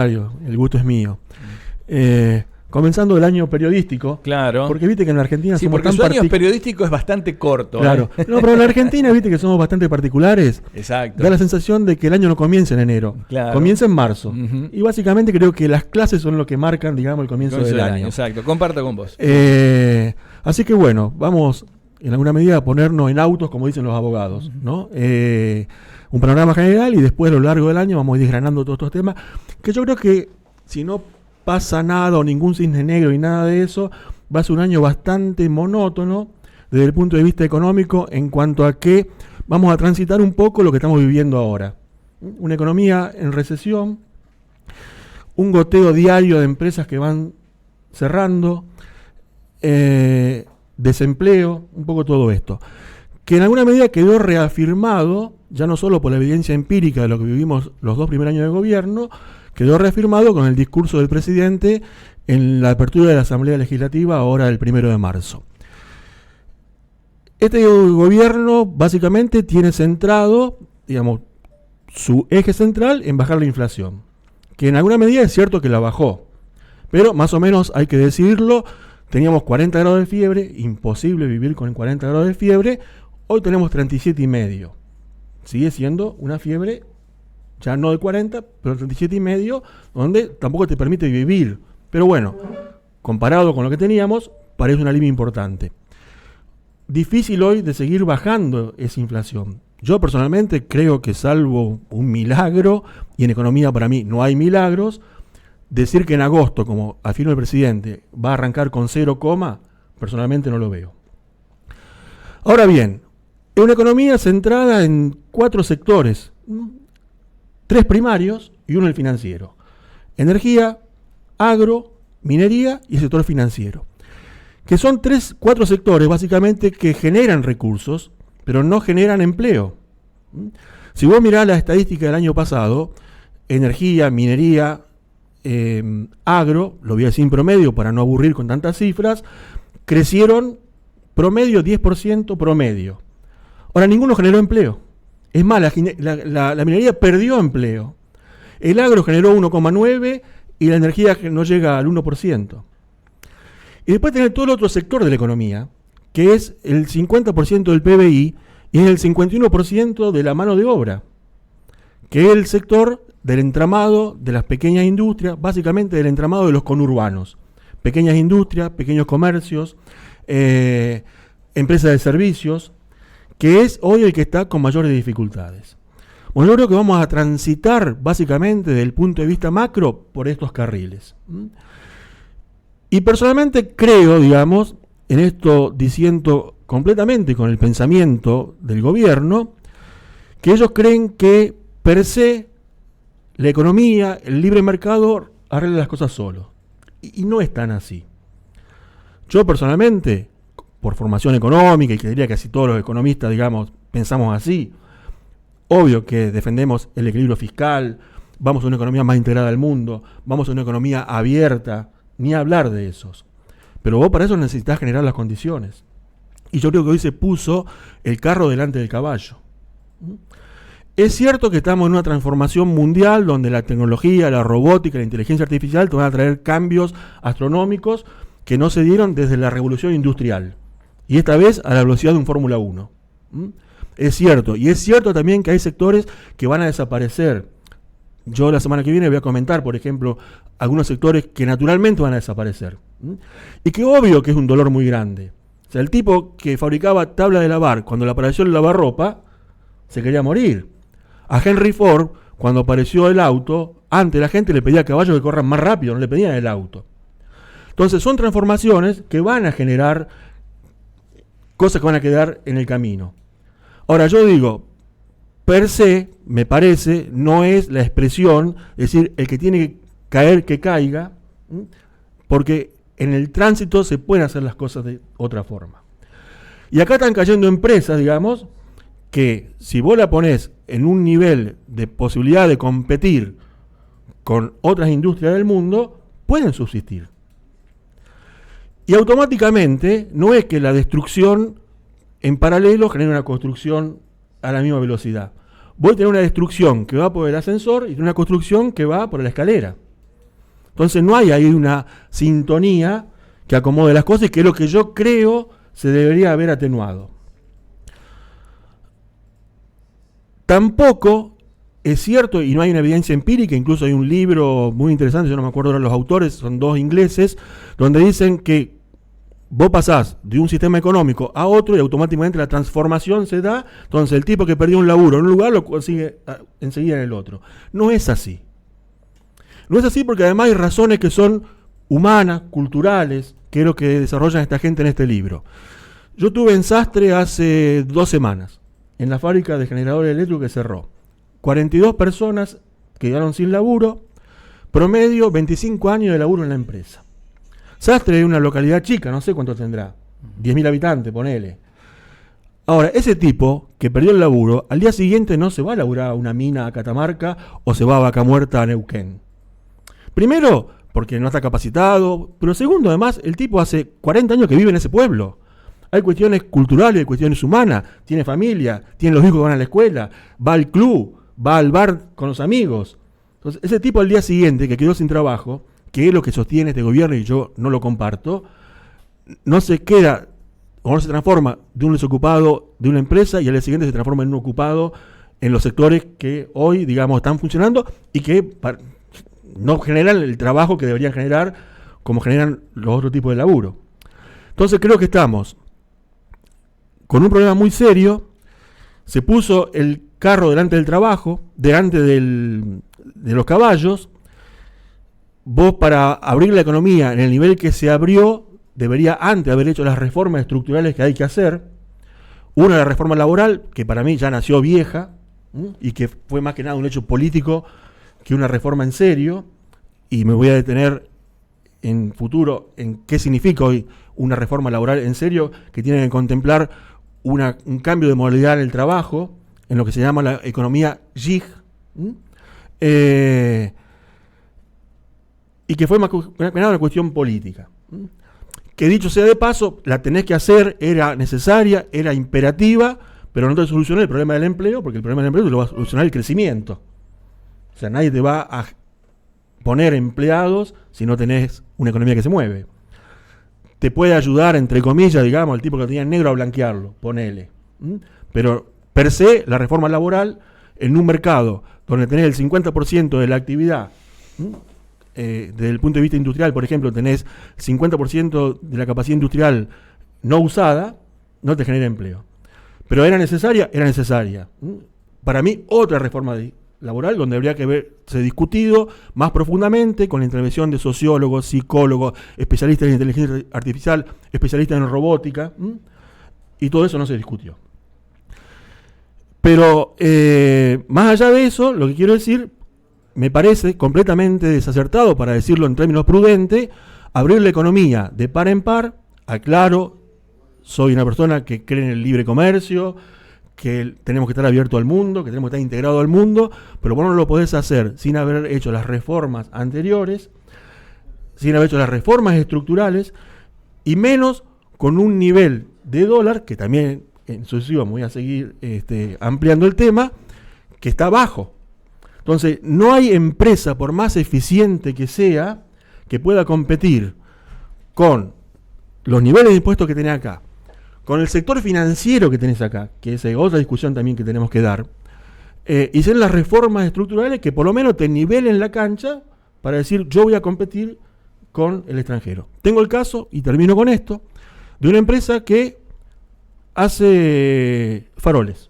El gusto es mío. Comenzando el año periodístico. Claro. Porque viste que en la Argentina sí, somos porque tan su año periodístico es bastante corto. Claro. No, pero en la Argentina viste que somos bastante particulares. Exacto. Da la sensación de que el año no comienza en enero. Claro. Comienza en marzo. Uh-huh. Y básicamente creo que las clases son lo que marcan, digamos, el comienzo del año. Exacto. Comparto con vos. Así que bueno, vamos en alguna medida a ponernos en autos, como dicen los abogados, ¿no? Un panorama general y después a lo largo del año vamos a ir desgranando todos estos temas, que yo creo que si no pasa nada o ningún cisne negro y nada de eso, va a ser un año bastante monótono desde el punto de vista económico en cuanto a que vamos a transitar un poco lo que estamos viviendo ahora. Una economía en recesión, un goteo diario de empresas que van cerrando, desempleo, un poco todo esto, que en alguna medida quedó reafirmado, ya no solo por la evidencia empírica de lo que vivimos los 2 primeros años de gobierno, quedó reafirmado con el discurso del presidente en la apertura de la Asamblea Legislativa ahora el 1 de marzo. Este gobierno básicamente tiene centrado, digamos, su eje central en bajar la inflación, que en alguna medida es cierto que la bajó, pero más o menos hay que decirlo, teníamos 40 grados de fiebre, imposible vivir con 40 grados de fiebre, hoy tenemos 37,5. Sigue siendo una fiebre, ya no de 40, pero 37,5, donde tampoco te permite vivir. Pero bueno, comparado con lo que teníamos, parece un alivio importante. Difícil hoy de seguir bajando esa inflación. Yo personalmente creo que salvo un milagro, y en economía para mí no hay milagros, decir que en agosto, como afirma el presidente, va a arrancar con 0, personalmente no lo veo. Ahora bien, es una economía centrada en 4 sectores, 3 primarios y 1 el financiero. Energía, agro, minería y el sector financiero. Que son 4 sectores básicamente que generan recursos, pero no generan empleo. Si vos mirás la estadística del año pasado, energía, minería, agro, lo voy a decir en promedio para no aburrir con tantas cifras, crecieron promedio 10% promedio. Ahora ninguno generó empleo. Es más, la minería perdió empleo. El agro generó 1,9% y la energía no llega al 1%. Y después tenés todo el otro sector de la economía, que es el 50% del PBI y es el 51% de la mano de obra, que es el sector del entramado de las pequeñas industrias, básicamente del entramado de los conurbanos. Pequeñas industrias, pequeños comercios, empresas de servicios, que es hoy el que está con mayores dificultades. Bueno, yo creo que vamos a transitar básicamente desde el punto de vista macro por estos carriles. Y personalmente creo, digamos, en esto diciendo completamente con el pensamiento del gobierno, que ellos creen que per se la economía, el libre mercado arregla las cosas solo. Y no es tan así. Yo personalmente, por formación económica, y que diría que casi todos los economistas, digamos, pensamos así, obvio que defendemos el equilibrio fiscal, vamos a una economía más integrada al mundo, vamos a una economía abierta, ni hablar de esos. Pero vos para eso necesitas generar las condiciones. Y yo creo que hoy se puso el carro delante del caballo. Es cierto que estamos en una transformación mundial donde la tecnología, la robótica, la inteligencia artificial te van a traer cambios astronómicos que no se dieron desde la revolución industrial. Y esta vez a la velocidad de un Fórmula 1. Es cierto. Y es cierto también que hay sectores que van a desaparecer. Yo la semana que viene voy a comentar, por ejemplo, algunos sectores que naturalmente van a desaparecer. Y que obvio que es un dolor muy grande. O sea, el tipo que fabricaba tabla de lavar, cuando le apareció el lavarropa, se quería morir. A Henry Ford, cuando apareció el auto, antes la gente le pedía a caballos que corran más rápido, no le pedían el auto. Entonces son transformaciones que van a generar cosas que van a quedar en el camino. Ahora yo digo, per se, me parece, no es la expresión, es decir, el que tiene que caer, que caiga, porque en el tránsito se pueden hacer las cosas de otra forma. Y acá están cayendo empresas, digamos, que si vos la ponés en un nivel de posibilidad de competir con otras industrias del mundo, pueden subsistir. Y automáticamente no es que la destrucción en paralelo genere una construcción a la misma velocidad. Voy a tener una destrucción que va por el ascensor y una construcción que va por la escalera. Entonces no hay ahí una sintonía que acomode las cosas y que es lo que yo creo se debería haber atenuado. Tampoco es cierto, y no hay una evidencia empírica, incluso hay un libro muy interesante, yo no me acuerdo ahora los autores, son dos ingleses, donde dicen que vos pasás de un sistema económico a otro y automáticamente la transformación se da, entonces el tipo que perdió un laburo en un lugar lo consigue enseguida en el otro. No es así. No es así porque además hay razones que son humanas, culturales, que es lo que desarrollan esta gente en este libro. Yo estuve en Sastre hace 2 semanas, en la fábrica de generadores eléctricos que cerró. 42 personas quedaron sin laburo, promedio 25 años de laburo en la empresa. Sastre es una localidad chica, no sé cuánto tendrá, 10.000 habitantes, ponele. Ahora, ese tipo que perdió el laburo, al día siguiente no se va a laburar a una mina a Catamarca o se va a Vaca Muerta a Neuquén. Primero, porque no está capacitado, pero segundo, además, el tipo hace 40 años que vive en ese pueblo. Hay cuestiones culturales, hay cuestiones humanas, tiene familia, tiene los hijos que van a la escuela, va al club, va al bar con los amigos. Entonces, ese tipo al día siguiente que quedó sin trabajo, que es lo que sostiene este gobierno y yo no lo comparto, no se queda o no se transforma de un desocupado de una empresa y al día siguiente se transforma en un ocupado en los sectores que hoy, digamos, están funcionando y que no generan el trabajo que deberían generar como generan los otros tipos de laburo. Entonces creo que estamos con un problema muy serio. Se puso el carro delante del trabajo, delante de los caballos. Vos, para abrir la economía en el nivel que se abrió, debería antes haber hecho las reformas estructurales que hay que hacer. Una, la reforma laboral, que para mí ya nació vieja, y que fue más que nada un hecho político que una reforma en serio, y me voy a detener en futuro en qué significa hoy una reforma laboral en serio, que tiene que contemplar un cambio de modalidad en el trabajo, en lo que se llama la economía GIG, y que fue más que nada una cuestión política. Que dicho sea de paso, la tenés que hacer, era necesaria, era imperativa, pero no te solucionó el problema del empleo, porque el problema del empleo te lo va a solucionar el crecimiento. O sea, nadie te va a poner empleados si no tenés una economía que se mueve. Te puede ayudar, entre comillas, digamos, el tipo que lo tenía en negro a blanquearlo, ponele. Pero per se, la reforma laboral, en un mercado donde tenés el 50% de la actividad, desde el punto de vista industrial, por ejemplo, tenés 50% de la capacidad industrial no usada, no te genera empleo. Pero ¿era necesaria? Era necesaria. Para mí, otra reforma laboral donde habría que haberse discutido más profundamente con la intervención de sociólogos, psicólogos, especialistas en inteligencia artificial, especialistas en robótica, y todo eso no se discutió. Pero más allá de eso, lo que quiero decir, me parece completamente desacertado, para decirlo en términos prudentes, abrir la economía de par en par. Aclaro, soy una persona que cree en el libre comercio, que tenemos que estar abiertos al mundo, que tenemos que estar integrados al mundo, pero vos no lo podés hacer sin haber hecho las reformas anteriores, sin haber hecho las reformas estructurales, y menos con un nivel de dólar, que también en sucesivo voy a seguir ampliando el tema, que está bajo. Entonces, no hay empresa, por más eficiente que sea, que pueda competir con los niveles de impuestos que tenés acá, con el sector financiero que tenés acá, que es otra discusión también que tenemos que dar, y ser las reformas estructurales que por lo menos te nivelen la cancha para decir, yo voy a competir con el extranjero. Tengo el caso, y termino con esto, de una empresa que hace faroles.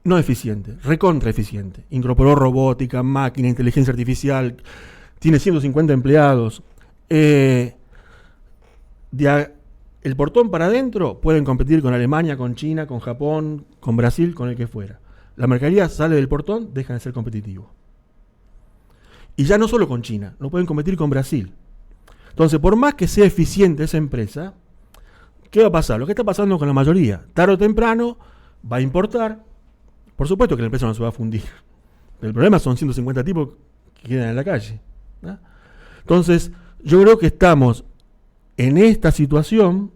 No eficiente, recontra eficiente. Incorporó robótica, máquina, inteligencia artificial, tiene 150 empleados. El portón para adentro pueden competir con Alemania, con China, con Japón, con Brasil, con el que fuera. La mercadería sale del portón, dejan de ser competitivos. Y ya no solo con China, no pueden competir con Brasil. Entonces, por más que sea eficiente esa empresa, ¿qué va a pasar? Lo que está pasando con la mayoría. Tarde o temprano va a importar. Por supuesto que la empresa no se va a fundir. Pero el problema son 150 tipos que quedan en la calle, ¿no? Entonces, yo creo que estamos en esta situación.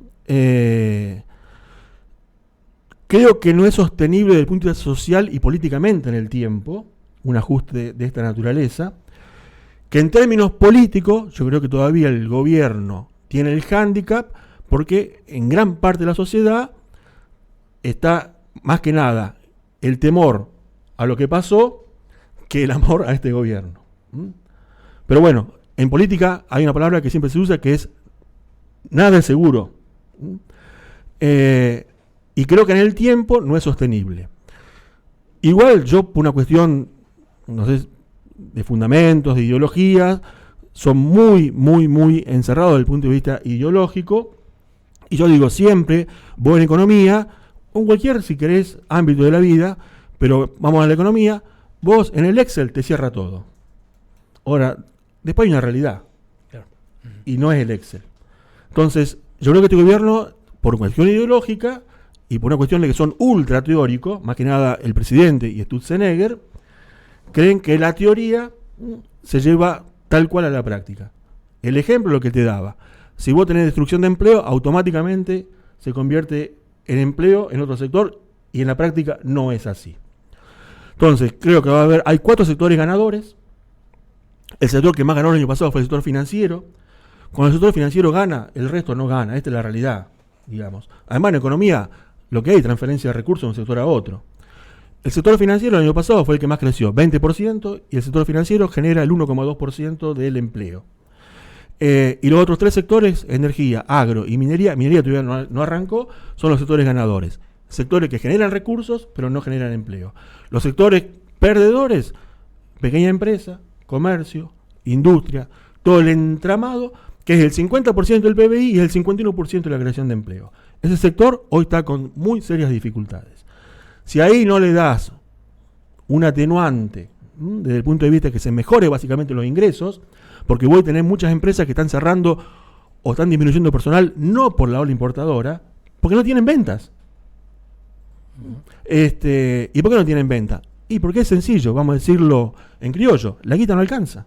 Creo que no es sostenible desde el punto de vista social y políticamente en el tiempo un ajuste de esta naturaleza. que en términos políticos, yo creo que todavía el gobierno tiene el hándicap, porque en gran parte de la sociedad está más que nada el temor a lo que pasó que el amor a este gobierno. Pero bueno, en política hay una palabra que siempre se usa, que es nada es seguro. Y creo que en el tiempo no es sostenible. Igual yo, por una cuestión, no sé, de fundamentos, de ideologías, son muy encerrados desde el punto de vista ideológico. Y yo digo siempre, vos en economía, o en cualquier, si querés, ámbito de la vida, pero vamos a la economía, vos en el Excel te cierra todo. Ahora, después hay una realidad. Claro. Y no es el Excel. Entonces, yo creo que este gobierno, por cuestión ideológica y por una cuestión de que son ultra teóricos, más que nada el presidente y Sturzenegger, creen que la teoría se lleva tal cual a la práctica. El ejemplo lo que te daba. Si vos tenés destrucción de empleo, automáticamente se convierte en empleo en otro sector, y en la práctica no es así. Entonces, creo que hay 4 sectores ganadores. El sector que más ganó el año pasado fue el sector financiero. Cuando el sector financiero gana, el resto no gana. Esta es la realidad, digamos. Además, en economía, lo que hay es transferencia de recursos de un sector a otro. El sector financiero el año pasado fue el que más creció, 20%, y el sector financiero genera el 1,2% del empleo. Y los otros 3 sectores, energía, agro y minería todavía no arrancó, son los sectores ganadores. Sectores que generan recursos, pero no generan empleo. Los sectores perdedores, pequeña empresa, comercio, industria, todo el entramado, que es el 50% del PBI y el 51% de la creación de empleo. Ese sector hoy está con muy serias dificultades. Si ahí no le das un atenuante, desde el punto de vista que se mejore básicamente los ingresos, porque voy a tener muchas empresas que están cerrando o están disminuyendo personal, no por la ola importadora, porque no tienen ventas. ¿Y por qué no tienen venta? Y porque es sencillo, vamos a decirlo en criollo, la guita no alcanza.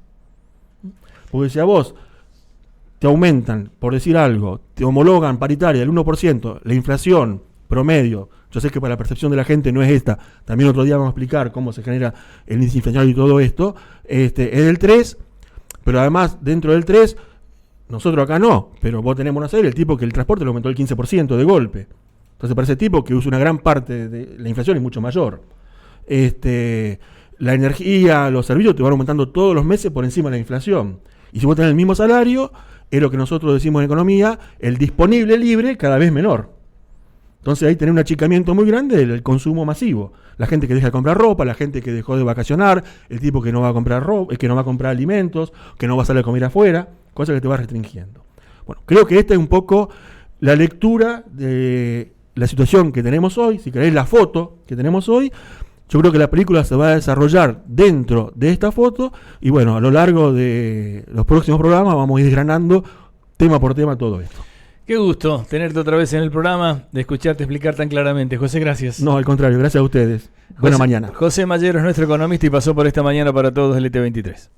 Porque si a vos te aumentan, por decir algo, te homologan paritaria del 1%, la inflación promedio, yo sé que para la percepción de la gente no es esta, también otro día vamos a explicar cómo se genera el índice inflacionario y todo esto, es del 3%, pero además dentro del 3%, nosotros acá no, pero vos tenemos una serie, el tipo que el transporte le aumentó el 15% de golpe. Entonces para ese tipo que usa una gran parte de la inflación es mucho mayor. La energía, los servicios te van aumentando todos los meses por encima de la inflación. Y si vos tenés el mismo salario, es lo que nosotros decimos en economía, el disponible libre cada vez menor. Entonces ahí tenés un achicamiento muy grande del consumo masivo. La gente que deja de comprar ropa, la gente que dejó de vacacionar, el tipo que no va a comprar ropa, que no va a comprar alimentos, que no va a salir a comer afuera, cosa que te va restringiendo. Bueno, creo que esta es un poco la lectura de la situación que tenemos hoy, si queréis la foto que tenemos hoy. Yo creo que la película se va a desarrollar dentro de esta foto y bueno, a lo largo de los próximos programas vamos a ir desgranando tema por tema todo esto. Qué gusto tenerte otra vez en el programa, de escucharte explicar tan claramente. José, gracias. No, al contrario, gracias a ustedes. Buena mañana. José Mayero es nuestro economista y pasó por esta mañana para todos el ET23.